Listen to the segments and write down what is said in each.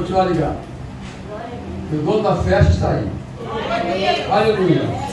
continuar ligado. O dono da festa está aí. Aleluia.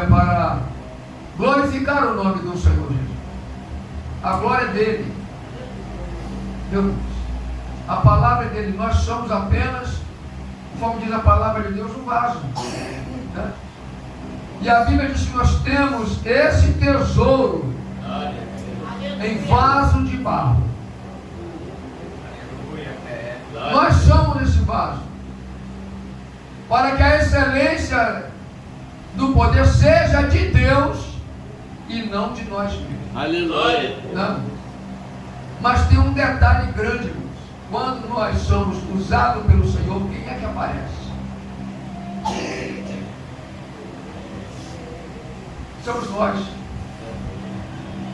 Para glorificar o nome do Senhor Jesus. A glória dele. Deus, a palavra dele, nós somos apenas, conforme diz a palavra de Deus, um vaso. Né? E a Bíblia diz que nós temos esse tesouro em vaso de barro. Nós somos esse vaso, para que a excelência do poder seja de Deus e não de nós mesmos. Aleluia. Não. Mas tem um detalhe grande, irmãos. Quando nós somos usados pelo Senhor, quem é que aparece? Somos nós.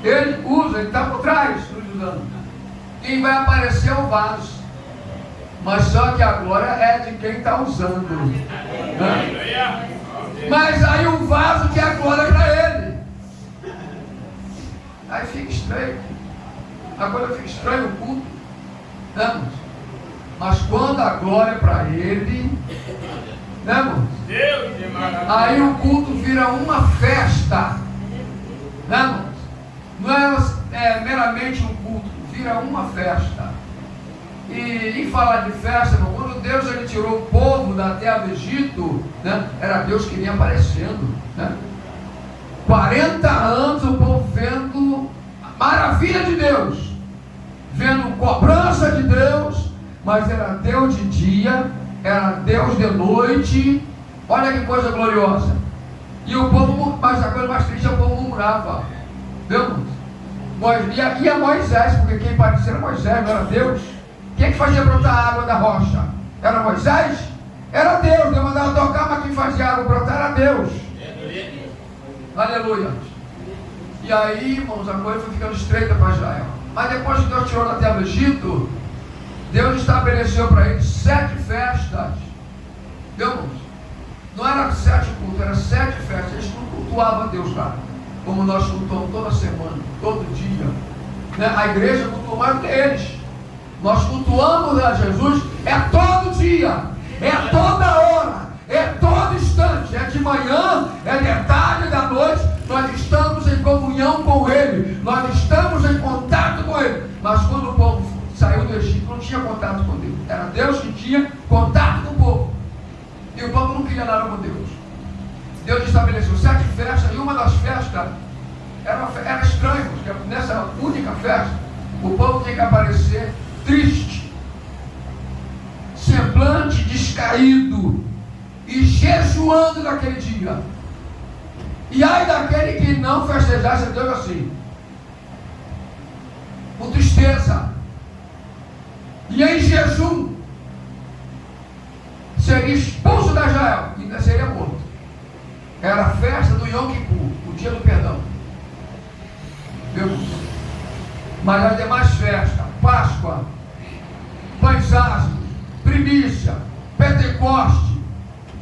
Ele usa, ele está por trás, nos usando. Quem vai aparecer é o vaso. Mas só que a glória é de quem está usando. Né? Mas aí o vaso que é a glória para ele. Aí fica estranho. Agora fica estranho o culto. Né, mas quando a glória é para ele, né, irmãos? Aí o culto vira uma festa. Né, irmãos? Não é meramente um culto, vira uma festa. E em falar de festa, irmão, quando Deus ele tirou o povo da terra do Egito, né, era Deus que vinha aparecendo. Né? 40 anos o povo vendo a maravilha de Deus, vendo cobrança de Deus, mas era Deus de dia, era Deus de noite. Olha que coisa gloriosa. E o povo, mas a coisa mais triste é o povo murmurava. Viu? E a Moisés, porque quem parecia era Moisés, não era Deus. Quem que fazia brotar a água da rocha? Era Moisés? Era Deus. Deus mandava tocar, mas quem fazia a água brotar era Deus. Aleluia. E aí, irmãos, a coisa foi ficando estreita para Israel. Mas depois que Deus tirou da terra do Egito, Deus estabeleceu para eles 7 festas. Viu, irmãos? Não era 7 cultos, era 7 festas. Eles não cultuavam a Deus lá, como nós cultuamos toda semana, todo dia. Né? A igreja cultua mais do que eles. Nós cultuamos a Jesus todo dia, toda hora, todo instante, de manhã, de tarde, da noite. Nós estamos em comunhão com Ele, nós estamos em contato com Ele. Mas quando o povo saiu do Egito, não tinha contato com Deus, era Deus que tinha contato com o povo, e o povo não queria nada com Deus. Deus estabeleceu 7 festas, e uma das festas era estranha, porque nessa única festa o povo tinha que aparecer triste, semblante descaído e jejuando naquele dia. E ai daquele que não festejasse a Deus assim, com tristeza e em jejum, seria expulso da Israel e ainda seria morto. Era a festa do Yom Kippur, o dia do perdão. Viu? Mas as demais festas, Páscoa, Pães Asmos, Primícia, Pentecoste,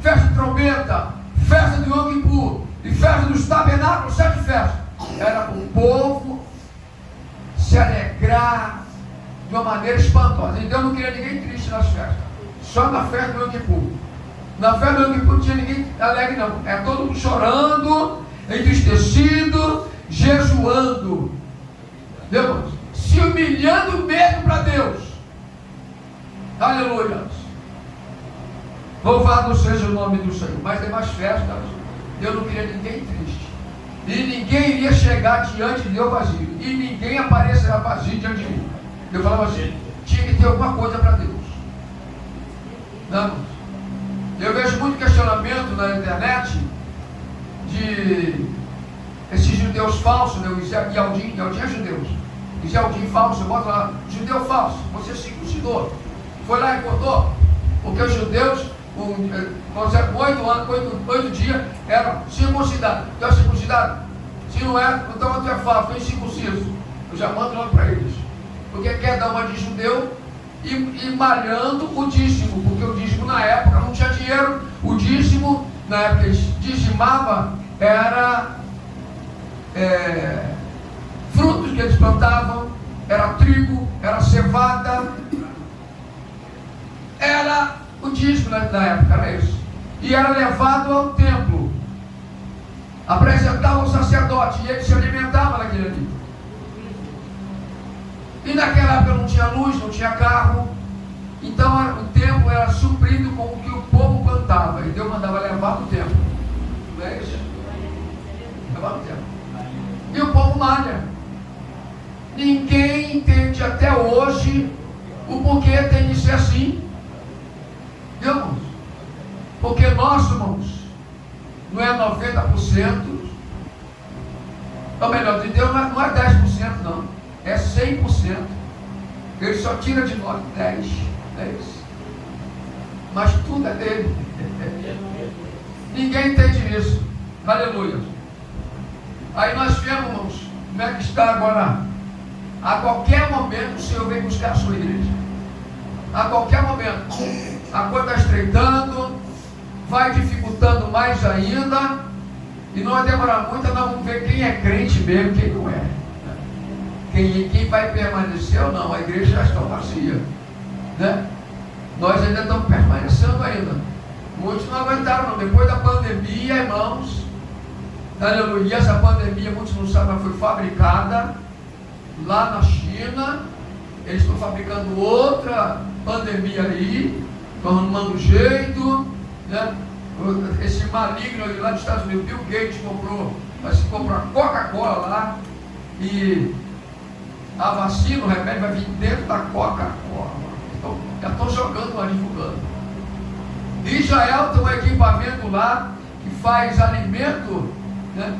festa de trombeta, festa do Yom Kippur e festa dos tabernáculos, 7 festas, era para o povo se alegrar de uma maneira espantosa. E Deus não queria ninguém triste nas festas, só na festa do Yom Kippur. Na festa do Yom Kippur não tinha ninguém alegre, não. Era todo mundo chorando, entristecido, jejuando. Deus, se humilhando mesmo para Deus. Aleluia. Louvado seja o nome do Senhor. Mas tem mais festas. Deus não queria ninguém triste. E ninguém iria chegar diante de Deus vazio. E ninguém aparecerá vazio diante de mim. Eu falava assim, tinha que ter alguma coisa para Deus. Não. Eu vejo muito questionamento na internet de esses judeus falsos, né? Yaldin é judeus. Yaldin falso, bota lá, judeu falso, você circuncidou. Foi lá e contou, porque os judeus, com 8 dias, eram circuncidados. Tu é circuncidado? Se não é, então tu é falso, tu é incircunciso. Eu já mando logo para eles. Porque quer dar uma de judeu e malhando o dízimo, porque o dízimo na época não tinha dinheiro. O dízimo, na época eles dizimavam, era frutos que eles plantavam, era trigo, era cevada, era o dízimo na época, era isso. E era levado ao templo, apresentava o sacerdote, e ele se alimentava naquele ali. E naquela época não tinha luz, não tinha carro, então o templo era suprido com o que o povo plantava, e Deus mandava levar no templo. Não é isso? Levar no templo. E o povo malha. Ninguém entende até hoje o porquê tem de ser assim. Viu, irmãos? Porque nós, irmãos, não é 90%, também só tira de nós 10. É isso. Mas tudo é dele. Ninguém entende isso. Aleluia. Aí nós vemos, irmãos, como é que está agora. A qualquer momento o Senhor vem buscar a sua igreja. A qualquer momento. A coisa está estreitando, vai dificultando mais ainda. E não vai demorar muito, nós vamos ver quem é crente mesmo e quem não é. Quem vai permanecer ou não. A igreja já está vazia, né? Nós ainda estamos permanecendo ainda. Muitos não aguentaram não. Depois da pandemia, irmãos, aleluia, e essa pandemia, muitos não sabem, mas foi fabricada lá na China. Eles estão fabricando outra pandemia aí, estão arrumando jeito, né? Esse maligno ali lá dos Estados Unidos, Bill Gates comprou a Coca-Cola lá, e a vacina, o remédio vai vir dentro da Coca-Cola. Então, já estão jogando lá, divulgando. Israel tem um equipamento lá que faz alimento, né,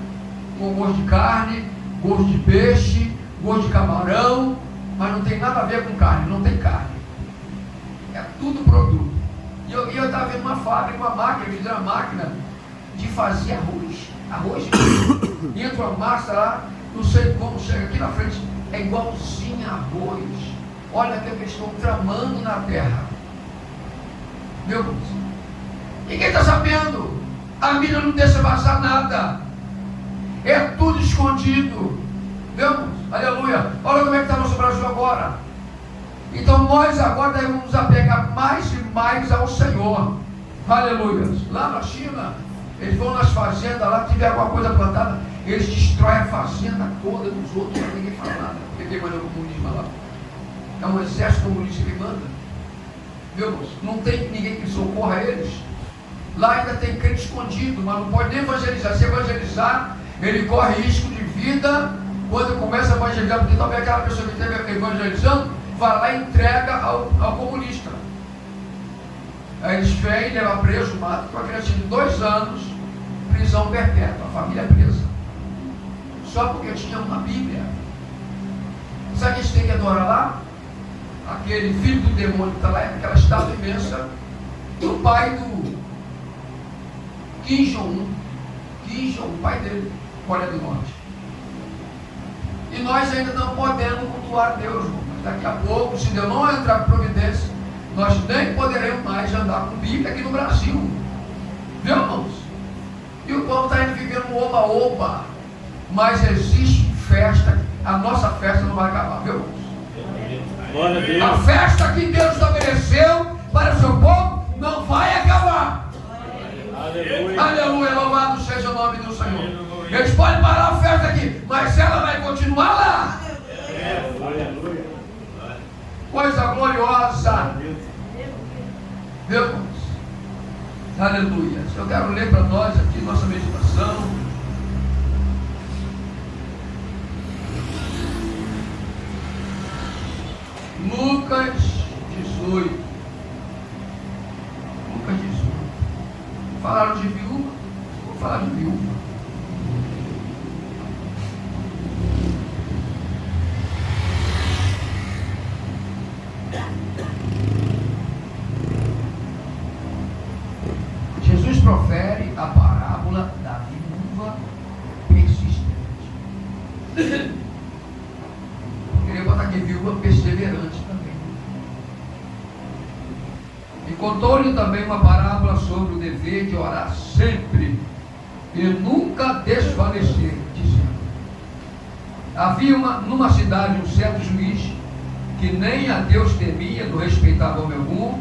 com gosto de carne, gosto de peixe, gosto de camarão, mas não tem nada a ver com carne, não tem carne. É tudo produto. E eu estava vendo uma fábrica, uma máquina, eles fizeram uma máquina de fazer arroz, e entra uma massa lá, não sei como, chega aqui na frente, é igualzinho a arroz. Olha o que eles estão tramando na terra. Meu Deus. Ninguém está sabendo. A mídia não deixa vazar nada. É tudo escondido. Vemos? Aleluia. Olha como é que está nosso Brasil agora. Então nós agora devemos nos apegar mais e mais ao Senhor. Aleluia. Lá na China, eles vão nas fazendas, lá tiver alguma coisa plantada, eles destroem a fazenda toda dos outros, não ninguém fala nada. Porque quem manda o comunismo lá? É um exército comunista que manda. Meu Deus, não tem ninguém que socorra eles. Lá ainda tem crente escondido, mas não pode nem evangelizar. Se evangelizar, ele corre risco de vida. Quando começa a evangelizar, porque talvez aquela pessoa que esteve evangelizando vai lá e entrega ao comunista. Aí eles vêm, levam preso, matam com a criança de 2 anos, prisão perpétua, a família presa. Só porque tinha uma Bíblia. Sabe que a gente tem que adorar lá? Aquele filho do demônio que está lá, aquela estátua imensa, do pai do Kim Jong-un, o pai dele, Coreia do Norte. E nós ainda não podemos cultuar Deus, irmão. Mas daqui a pouco, se Deus não entrar em providência, nós nem poderemos mais andar com Bíblia aqui no Brasil. Viu, irmãos? E o povo está indo vivendo um oba-oba. Mas existe festa, a nossa festa não vai acabar, viu, irmãos? A festa que Deus estabeleceu para o seu povo não vai acabar. Aleluia. Aleluia, louvado seja o nome do Senhor. Eles podem parar a festa aqui, mas ela vai continuar lá. Aleluia. Coisa gloriosa. Deus. Aleluia. Eu quero ler para nós aqui nossa meditação. Lucas 18. Lucas 18. Falaram de viúva? Vamos falar de viúva. Jesus profere a parábola da viúva persistente. Queria botar aqui viúva perseverante também. E contou-lhe também uma parábola sobre o dever de orar sempre e nunca desfalecer, dizendo: havia numa cidade um certo juiz que nem a Deus temia, não respeitava homem algum.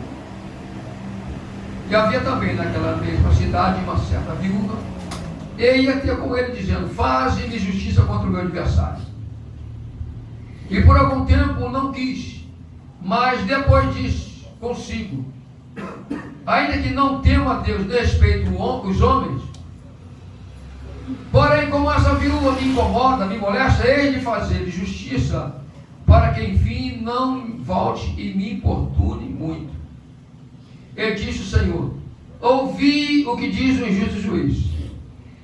E havia também naquela mesma cidade uma certa viúva, e ia ter com ele dizendo: faze-me justiça contra o meu adversário. E por algum tempo não quis, mas depois disse consigo: ainda que não tema a Deus, respeito os homens, porém como essa viúva me incomoda, me molesta, hei de fazer justiça, para que enfim não volte e me importune muito. E disse o Senhor: ouvi o que diz o injusto juiz.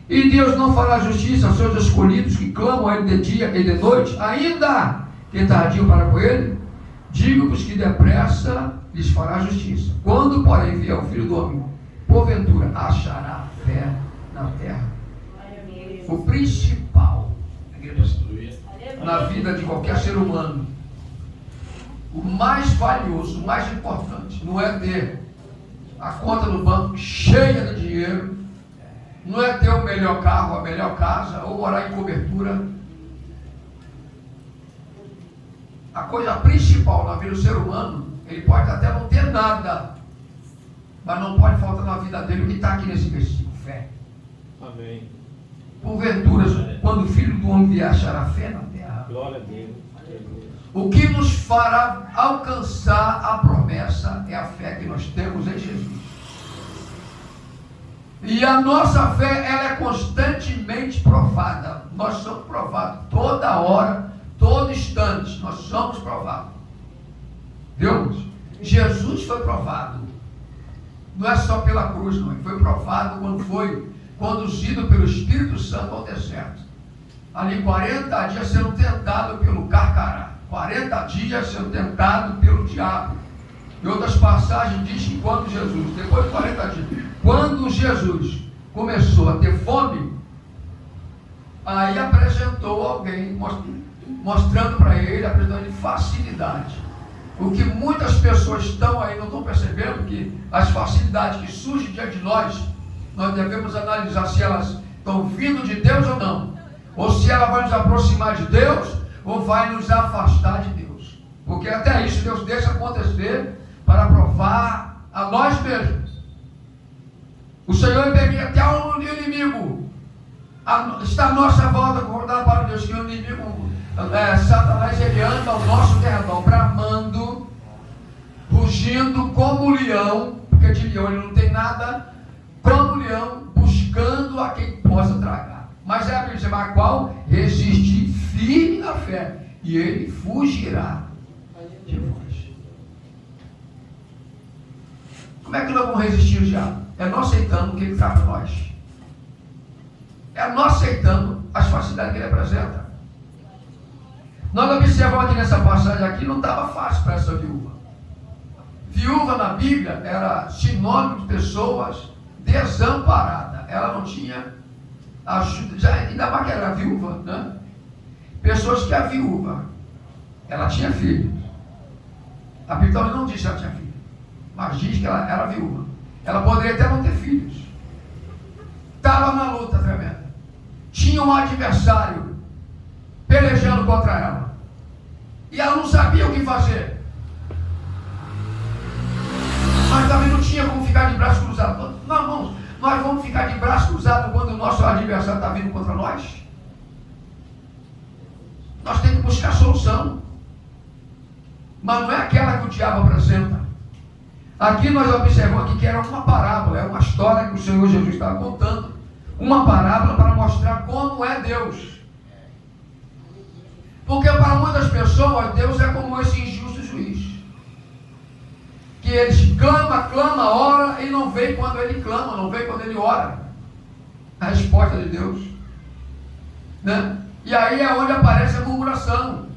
E Deus não fará justiça aos seus escolhidos que clamam a ele de dia e de noite, ainda que tardio para com ele? Digo-vos que depressa lhes fará justiça. Quando, porém, vier o Filho do Homem, porventura achará fé na terra. O principal na vida de qualquer ser humano, o mais valioso, o mais importante, não é ter a conta no banco cheia de dinheiro, não é ter o melhor carro, a melhor casa, ou morar em cobertura. A coisa principal na vida do ser humano, ele pode até não ter nada, mas não pode faltar na vida dele o que está aqui nesse versículo: fé. Amém. Porventura, quando o Filho do Homem vier, achará fé na terra. Glória a Deus. O que nos fará alcançar a promessa é a fé que nós temos em Jesus. E a nossa fé, ela é constantemente provada. Nós somos provados toda hora, todo instante. Nós somos provados. Deus, Jesus foi provado. Não é só pela cruz, não. Ele foi provado quando foi conduzido pelo Espírito Santo ao deserto. Ali 40 dias sendo tentado pelo carcará. 40 dias sendo tentado pelo diabo. Em outras passagens diz que quando Jesus, depois de 40 dias, quando Jesus começou a ter fome, aí apresentou alguém, mostrando para ele, apresentando facilidade. O que muitas pessoas estão aí, não estão percebendo, que as facilidades que surgem diante de nós devemos analisar se elas estão vindo de Deus ou não, ou se ela vai nos aproximar de Deus, ou vai nos afastar de Deus. Porque até isso Deus deixa acontecer para provar a nós mesmos. O Senhor permite até o inimigo está à nossa volta, concordar para Deus, que o inimigo, Satanás, ele anda ao nosso derredor, bramando, rugindo como leão, porque de leão ele não tem nada, como leão, buscando a quem possa tragar. Mas é a Bíblia, mas a qual resistir firme na fé, e ele fugirá de vós. Como é que nós vamos resistir o diabo? É não aceitando o que ele traz para nós. É não aceitando as facilidades que ele apresenta. Nós observamos aqui nessa passagem aqui, não estava fácil para essa viúva. Viúva na Bíblia era sinônimo de pessoas desamparadas. Ela não tinha ajuda, ainda mais que era viúva, né? Pessoas que a viúva, ela tinha filhos. A Bíblia não diz que ela tinha filhos, mas diz que ela era viúva. Ela poderia até não ter filhos. Estava na luta tremenda. Tinha um adversário pelejando contra ela. E ela não sabia o que fazer. Mas também não tinha como ficar de braço cruzado. Não, irmãos, nós vamos ficar de braço cruzado quando o nosso adversário está vindo contra nós? Nós temos que buscar solução. Mas não é aquela que o diabo apresenta. Aqui nós observamos aqui que era uma parábola, era uma história que o Senhor Jesus estava contando. Uma parábola para mostrar como é Deus. Porque para muitas pessoas, Deus é como esse injusto juiz. Que eles clama, ora, e não vem quando ele clama, não vem quando ele ora. A resposta de Deus. Né? E aí é onde aparece a murmuração.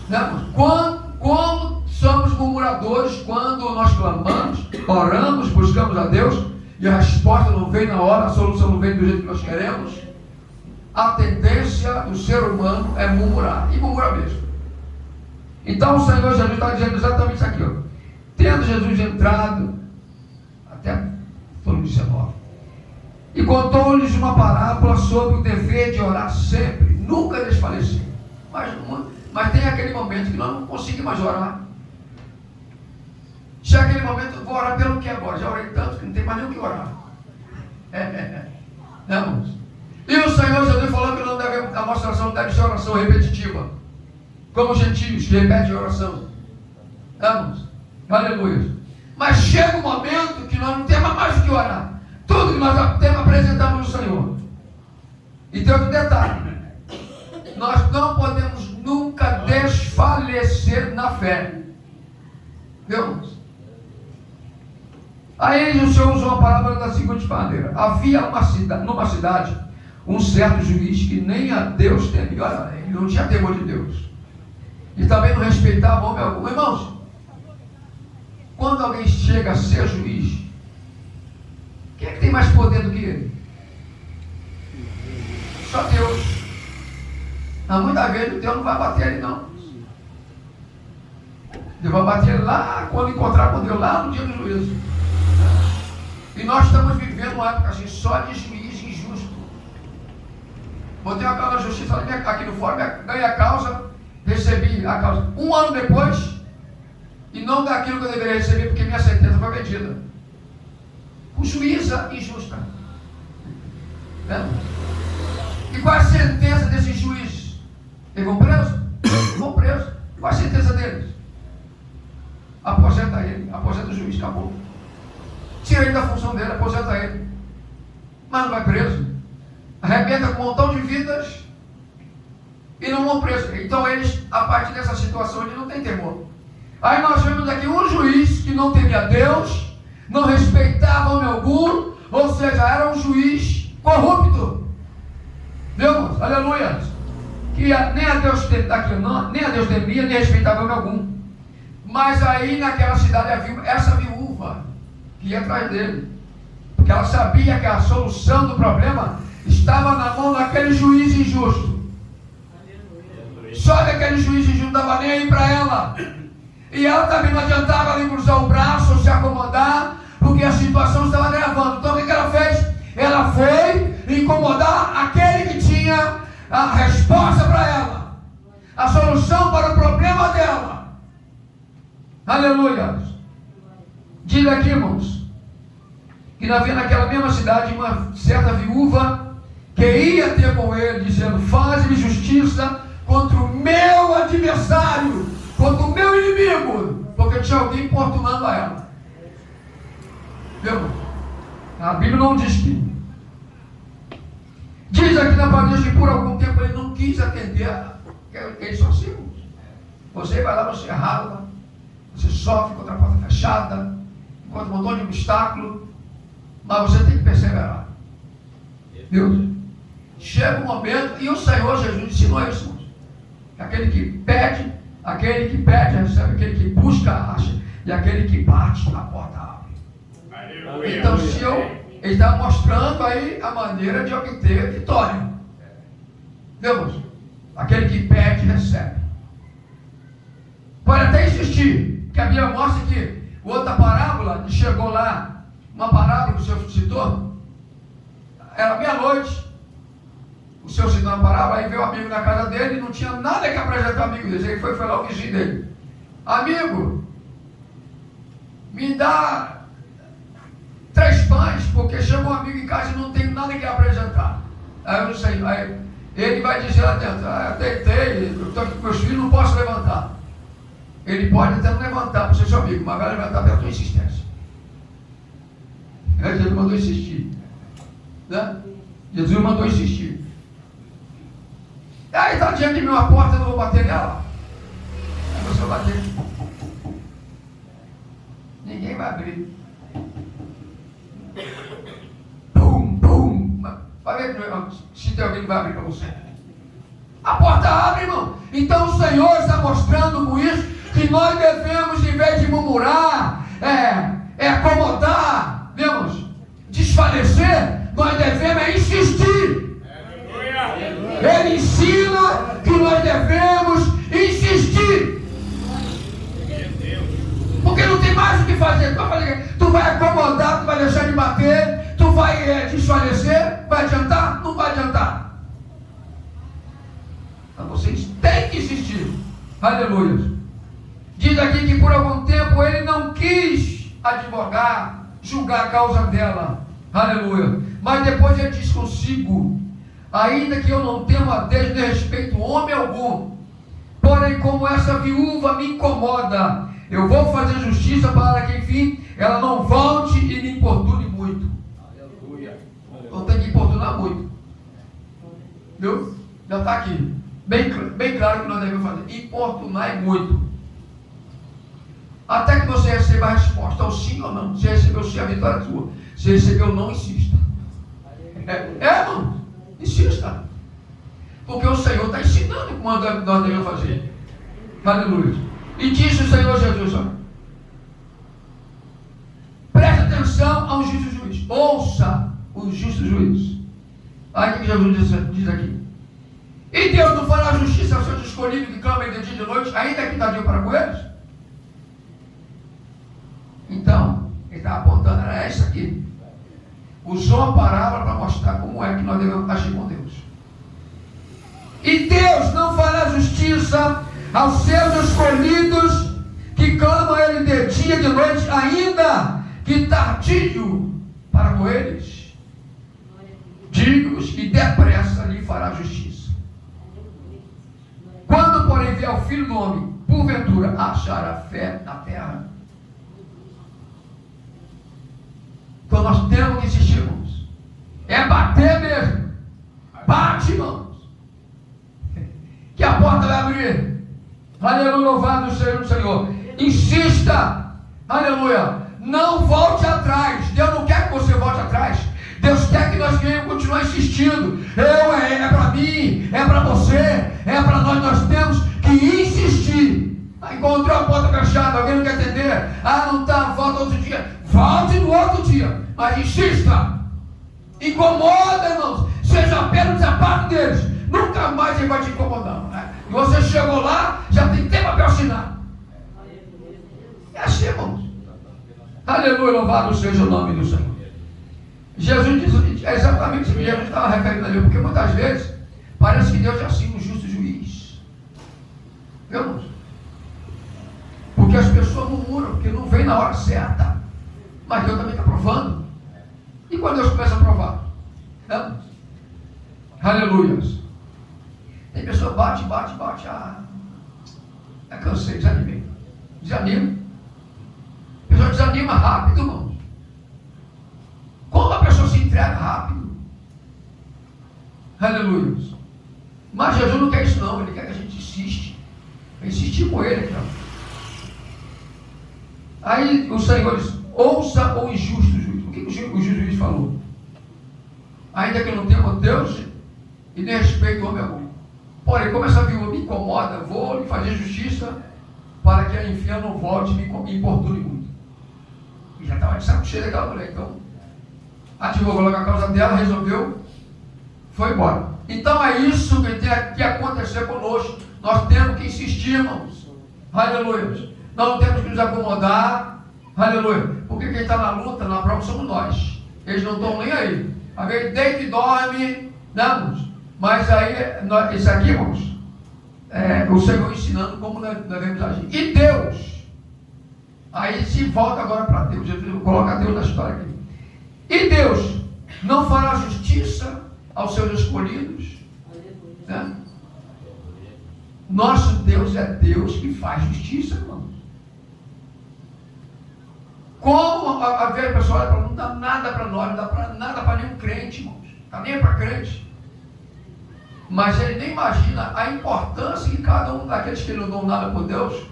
Né? Como somos murmuradores quando nós clamamos, oramos, buscamos a Deus, e a resposta não vem na hora, a solução não vem do jeito que nós queremos. A tendência do ser humano é murmurar, e murmura mesmo. Então o Senhor Jesus está dizendo exatamente isso aqui, ó. Tendo Jesus entrado, até no 19, e contou-lhes uma parábola sobre o dever de orar sempre, nunca desfalecer. Mas tem aquele momento que nós não conseguimos mais orar. Chega aquele momento, eu vou orar pelo que agora? Já orei tanto que não tem mais nem o que orar. Não. E o Senhor Jesus falou que a nossa oração não deve ser oração repetitiva, como os gentios que repetem a oração. Vamos. Aleluia. Mas chega um momento que nós não temos mais o que orar. Tudo que nós temos apresentamos ao Senhor. E tem outro detalhe. Nós não podemos nunca desfalecer na fé. Viu? Aí o Senhor usou uma palavra da seguinte maneira: havia numa cidade um certo juiz que nem a Deus temia. Olha, ele não tinha temor de Deus. E também não respeitava homem algum. Irmãos, quando alguém chega a ser juiz, quem é que tem mais poder do que ele? Só Deus. Mas muitas vezes Deus não vai bater ele, não. Deus vai bater ele lá quando encontrar com Deus, lá no dia do juízo. E nós estamos vivendo uma época assim, só de juiz injusto. Botei uma causa na justiça aqui no fórum, ganhei a causa, recebi a causa 1 ano depois, e não daquilo que eu deveria receber, porque minha sentença foi pedida. Com juíza injusta. E qual é a sentença desse juiz? Eles vão preso? Vão preso. Qual é a sentença deles? Aposenta ele, aposenta o juiz, acabou. Tira ele da função dele, aposenta ele. Mas não vai preso. Arrebenta com um montão de vidas e não vão preso. Então eles, a partir dessa situação, eles não têm temor. Aí nós vemos aqui um juiz que não temia Deus, não respeitava homem algum, ou seja, era um juiz corrupto. Deus, aleluia. Que nem a Deus temia, nem respeitava homem algum. Mas aí naquela cidade havia essa viúva que ia atrás dele, porque ela sabia que a solução do problema estava na mão daquele juiz injusto. Só que aquele juiz injusto não estava nem aí para ela. E ela também não adiantava ali cruzar o braço ou se acomodar, porque a situação estava agravando. Então o que ela fez? Ela foi incomodar aquele que tinha a resposta para ela, a solução para o problema dela. Aleluia. Diz aqui, irmãos, que havia naquela mesma cidade uma certa viúva que ia ter com ele, dizendo: faz-me justiça contra o meu adversário, contra o meu inimigo, porque tinha alguém importunando a ela. Viu? A Bíblia não diz que. Diz aqui na palavra que por algum tempo ele não quis atender. Eles são assim. Você vai lá, você rala, você sofre contra a porta fechada, encontra um montão de obstáculo, mas você tem que perseverar. Viu? Chega um momento, e o Senhor Jesus ensinou isso. Aquele que pede, recebe, aquele que busca, acha, e aquele que bate, a porta abre. Então, ele está mostrando aí a maneira de obter vitória. Deus, aquele que pede, recebe. Pode até insistir, que a Bíblia mostra que outra parábola, que chegou lá, uma parábola que o Senhor citou, era meia-noite. O Senhor citou uma parábola, aí veio um amigo na casa dele e não tinha nada que apresentar ao amigo dele. Ele foi lá o vizinho dele: amigo, me dá 3 pães, porque chegou um amigo em casa e não tem nada que apresentar. Aí eu não sei, aí ele vai dizer lá dentro: eu deitei, eu estou aqui com meus filhos, não posso levantar. Ele pode até não levantar para ser seu amigo, mas vai levantar pela tua insistência. Jesus mandou insistir, né? Jesus mandou insistir. Aí está diante de mim uma porta, eu não vou bater nela. Aí você vai bater. Ninguém vai abrir. Pum, pum. Vai ver se tem alguém que vai abrir para você. A porta abre, irmão. Então o Senhor está mostrando com isso que nós devemos, em vez de murmurar, acomodar, vemos, desfalecer, nós devemos insistir. Ele ensina que nós devemos insistir. Porque não tem mais o que fazer. Tu vai acomodar, tu vai deixar de bater, tu vai desfalecer, vai adiantar? Não vai adiantar. Então vocês têm que insistir. Aleluia. Diz aqui que por algum tempo ele não quis advogar, julgar a causa dela. Aleluia. Mas depois ele diz consigo: ainda que eu não temo a Deus nem respeito homem algum, porém como essa viúva me incomoda, eu vou fazer justiça para que, enfim, ela não volte e me importune muito. Aleluia. Então tem que importunar muito. Viu? Já está aqui. Bem claro que nós devemos fazer. Importunar muito. Até que você receba a resposta, ou sim ou não. Se recebeu sim, a vitória é sua. Se recebeu não, insista. Irmão, insista. Porque o Senhor está ensinando como nós devemos fazer. Aleluia. E disse o Senhor Jesus, olha, preste atenção ao justo juiz. Ouça o justo juiz. Aí o que Jesus diz aqui? E Deus não fará justiça aos seus escolhidos que clamam de dia e de noite, ainda que tardio para com eles? Então, ele está apontando, era essa aqui. Usou a parábola para mostrar como é que nós devemos agir com Deus. E Deus não fará justiça aos seus escolhidos que clamam a Ele de dia e de noite, ainda que tardio para com eles? Digo-vos que depressa lhe fará justiça. Quando, porém, vier o Filho do Homem, porventura achará fé na terra? Então nós temos que insistir, irmãos. É bater mesmo. Bate, irmãos. Que a porta vai abrir. Aleluia, louvado seja o Senhor. Insista. Aleluia. Não volte atrás. Deus não quer que você volte atrás. Deus quer que nós venhamos continuar insistindo. É para mim, é para você, é para nós. Nós temos que insistir. Encontrou a porta fechada, alguém não quer atender. Não está, volta outro dia. Volte no outro dia, mas insista. Incomoda, irmãos. Seja apenas o sapato deles. Nunca mais ele vai te incomodar. Né? E você chegou lá, já tem tempo para assinar. É assim, irmãos. Aleluia, louvado seja o nome do Senhor. Jesus diz, é exatamente isso que Jesus estava referindo ali, porque muitas vezes parece que Deus é assim, um justo juiz. Viu, irmãos? Porque as pessoas murmuram, porque não vem na hora certa. Mas Deus também está provando. E quando Deus começa a provar? Aleluia. Tem pessoa bate. Cansei, desanimei. Desanima. A pessoa desanima rápido, irmão. Como a pessoa se entrega rápido? Aleluia. Mas Jesus não quer isso não. Ele quer que a gente insiste. Insistir com ele, então. Aí o Senhor diz, ouça o injusto juiz. O que o justo juiz falou? Ainda que eu não tenha Deus e nem respeito o homem algum. Porém, como essa viúva me incomoda, vou lhe fazer justiça para que a enferma não volte e me importune muito. E já estava de saco cheio daquela mulher. Então, advogou logo a causa dela, resolveu, foi embora. Então é isso que tem que acontecer conosco. Nós temos que insistir, irmãos. Aleluia. Nós não temos que nos acomodar. Aleluia. Porque quem está na luta, na prova, somos nós. Eles não estão nem aí. Às vezes deita e dorme, né, irmãos? Mas aí, isso aqui, irmãos, o Senhor ensinando como nós devemos agir. E Deus, aí se volta agora para Deus. Jesus coloca Deus na história aqui. E Deus não fará justiça aos seus escolhidos? Né? Nosso Deus é Deus que faz justiça, irmãos. Como a velha pessoa olha para não dá nada para nós, não dá para nada para nenhum crente, irmãos. Está nem para crente. Mas ele nem imagina a importância que cada um daqueles que não dão nada por Deus,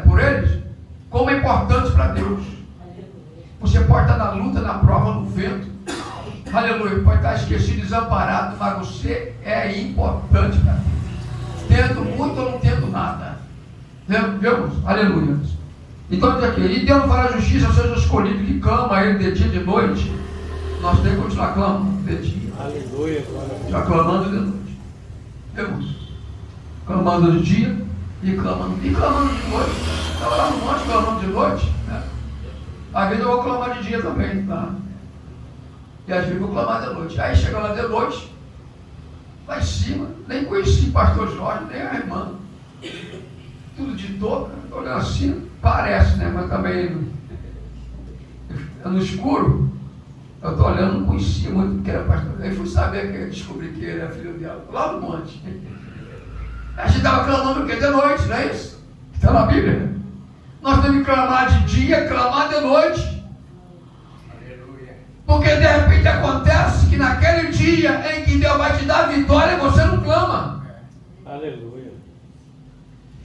por eles, como é importante para Deus. Você pode estar na luta, na prova, no vento. Aleluia. Pode estar esquecido, desamparado, mas você é importante para Deus. Tendo muito ou não tendo nada. Vemos? Aleluia. Então diz aqui, e Deus não fará justiça aos seus escolhidos que clamam a Ele de dia e de noite. Nós temos que continuar clamando de dia. Aleluia. Já clamando de noite. Vemos? Clamando de dia e clamando de noite. Estava lá no monte clamando de noite. Né? Às vezes eu vou clamar de dia também, tá? E às vezes eu vou clamar de noite. Aí chega lá de noite, lá em cima, nem conheci pastor Jorge, nem a irmã. Tudo de touca, olhando assim, parece, né? Mas também no escuro, eu estou olhando, não conhecia muito que era pastor. Aí fui saber que eu descobri que ele era filho dela, lá no monte. A gente estava clamando o quê? De noite, não é isso? Está na Bíblia, né? Nós temos que clamar de dia, clamar de noite. Aleluia. Porque de repente acontece que naquele dia em que Deus vai te dar vitória, você não clama. Aleluia.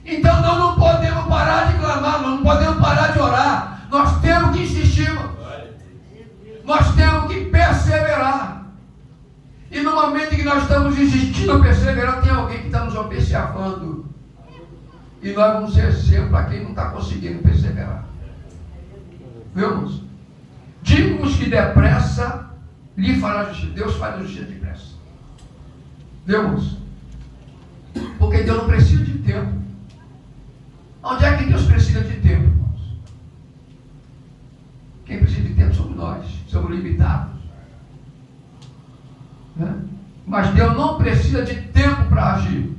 Então nós não podemos parar de clamar, nós não podemos parar de orar. Nós temos que insistir, irmãos. Nós temos que perseverar. E no momento em que nós estamos insistindo, perseverando, tem alguém que está nos observando. E nós vamos ser exemplo para quem não está conseguindo perseverar. Viu, irmãos? Digo-vos que depressa lhe fará justiça. Deus faz a justiça depressa. Viu, irmãos? Porque Deus não precisa de tempo. Onde é que Deus precisa de tempo, irmãos? Quem precisa de tempo somos nós. Somos limitados. Né? Mas Deus não precisa de tempo para agir.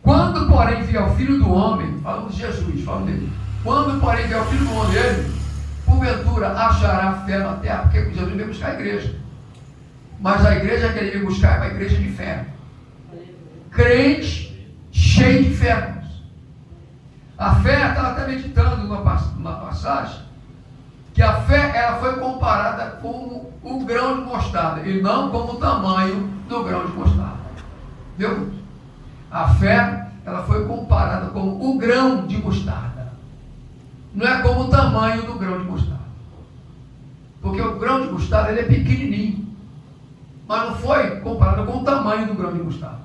Quando, porém, vier o Filho do Homem, falando de Jesus, falando dele. Quando, porém, vier o Filho do Homem, ele, porventura, achará fé na terra, porque Jesus veio buscar a igreja. Mas a igreja que ele veio buscar é uma igreja de fé. Crente, cheio de fé, irmãos. A fé, estava até meditando numa passagem, que a fé, ela foi comparada com o grão de mostarda, e não como o tamanho do grão de mostarda. Viu? A fé, ela foi comparada como o grão de mostarda. Não é como o tamanho do grão de mostarda. Porque o grão de mostarda, ele é pequenininho. Mas não foi comparado com o tamanho do grão de mostarda.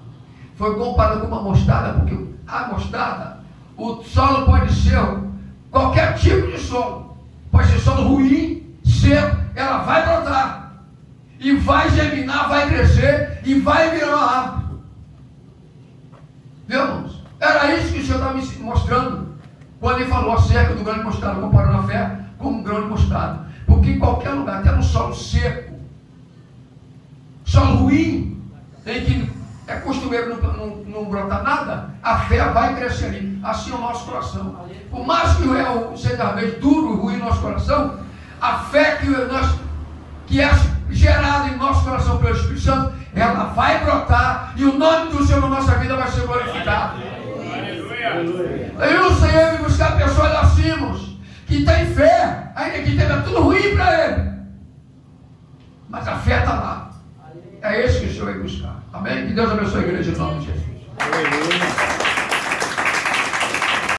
Foi comparado com uma mostarda, porque a mostarda, o solo pode ser qualquer tipo de solo. Pode ser solo ruim, seco, ela vai brotar. E vai germinar, vai crescer e vai virar uma árvore. Viu, irmãos? Era isso que o Senhor estava me mostrando quando ele falou acerca do grão de mostarda, comparando a fé com um grão de mostarda. Porque em qualquer lugar, até no solo seco, solo ruim, em que é costumeiro não brotar nada, a fé vai crescer ali. Assim é o nosso coração. Por mais que seja meio duro e ruim no nosso coração, a fé que é gerada em nosso coração pelo Espírito Santo, ela vai brotar e o nome do Senhor na nossa vida vai ser glorificado. Eu, Senhor, vim buscar pessoas assim, irmãos, que têm fé, ainda que tenha tudo ruim para ele, mas a fé está lá. É esse que o Senhor vai buscar. Amém? Que Deus abençoe a igreja em nome de Jesus.